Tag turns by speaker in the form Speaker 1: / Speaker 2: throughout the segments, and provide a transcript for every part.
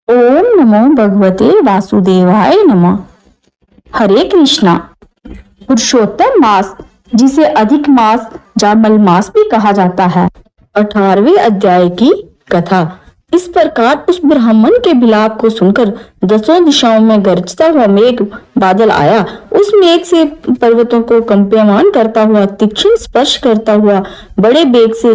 Speaker 1: ओम नमो भगवते वासुदेवाय नमः। हरे कृष्णा। पुरुषोत्तम मास, जिसे अधिक मास या मलमास भी कहा जाता है, 18वें अध्याय की कथा। इस प्रकार उस ब्राह्मण के विलाप को सुनकर दसों दिशाओं में गरजता हुआ मेघ बादल आया। उस मेघ से पर्वतों को कंपयमान करता हुआ, तीक्ष्ण स्पर्श करता हुआ बड़े वेग से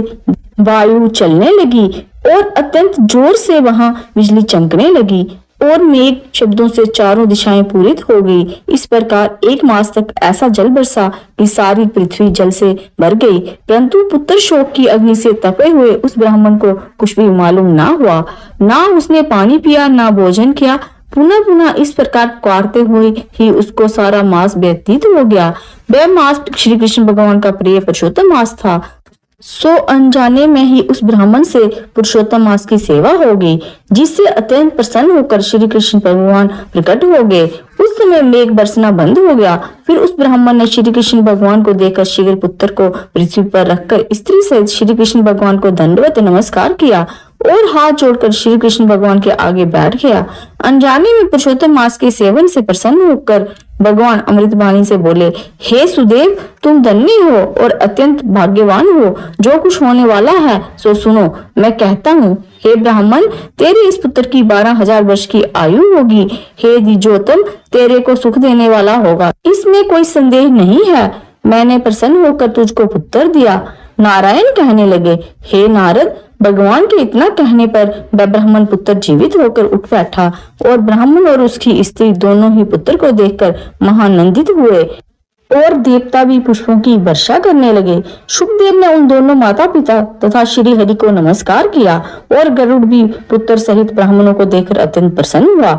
Speaker 1: वायु चलने लगी और अत्यंत जोर से वहां बिजली चमकने लगी और मेघ शब्दों से चारों दिशाएं पूरित हो गई। इस प्रकार 1 मास तक ऐसा जल बरसा कि सारी पृथ्वी जल से भर गई। परंतु पुत्र शोक की अग्नि से तपे हुए उस ब्राह्मण को कुछ भी मालूम ना हुआ। ना उसने पानी पिया, ना भोजन किया। पुनः पुनः इस प्रकार काटते हुए ही उसको सारा मास व्यतीत हो गया। वह मास श्री कृष्ण भगवान का प्रिय पुरुषोत्तम मास था। सो अनजाने में ही उस ब्राह्मण से पुरुषोत्तम मास की सेवा हो गई, जिससे अत्यंत प्रसन्न होकर श्री कृष्ण भगवान प्रकट हो गए। उस समय मेघ बरसना बंद हो गया। फिर उस ब्राह्मण ने श्री कृष्ण भगवान को देखकर शीघ्र पुत्र को पृथ्वी पर रखकर स्त्री सहित श्री कृष्ण भगवान को दंडवत नमस्कार किया और हाथ जोड़कर श्री कृष्ण भगवान के आगे बैठ गया। अनजाने में पुरुषोत्तम मास के सेवन से प्रसन्न होकर भगवान अमृत वाणी से बोले, हे सुदेव, तुम धन्य हो और अत्यंत भाग्यवान हो। जो कुछ होने वाला है सो सुनो, मैं कहता हूँ। हे ब्राह्मण, तेरे इस पुत्र की 12,000 वर्ष की आयु होगी। हे द्विजोतम, तेरे को सुख देने वाला होगा, इसमें कोई संदेह नहीं है। मैंने प्रसन्न होकर तुझको पुत्र दिया। नारायण कहने लगे, हे नारद, भगवान के इतना कहने पर वह ब्राह्मण पुत्र जीवित होकर उठ बैठा और ब्राह्मण और उसकी स्त्री दोनों ही पुत्र को देखकर महानंदित हुए और देवता भी पुष्पों की वर्षा करने लगे। शुकदेव ने उन दोनों माता पिता तथा श्री हरि को नमस्कार किया और गरुड़ भी पुत्र सहित ब्राह्मणों को देखकर अत्यंत प्रसन्न हुआ।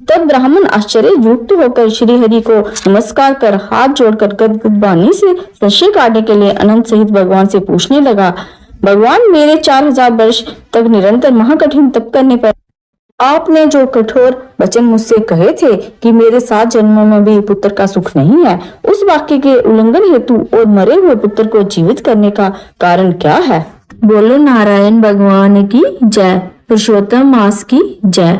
Speaker 1: तब ब्राह्मण आश्चर्य युक्त होकर श्री हरि को नमस्कार कर हाथ जोड़कर गदगद वाणी से संशय काटने के लिए अनंत सहित भगवान से पूछने लगा, भगवान, मेरे 4,000 वर्ष तक निरंतर महाकठिन तप करने पर आपने जो कठोर वचन मुझसे कहे थे कि मेरे 7 जन्मों में भी पुत्र का सुख नहीं है, उस वाक्य के उल्लंघन हेतु और मरे हुए पुत्र को जीवित करने का कारण क्या है? बोलो नारायण भगवान की जय, पुरुषोत्तम मास की जय।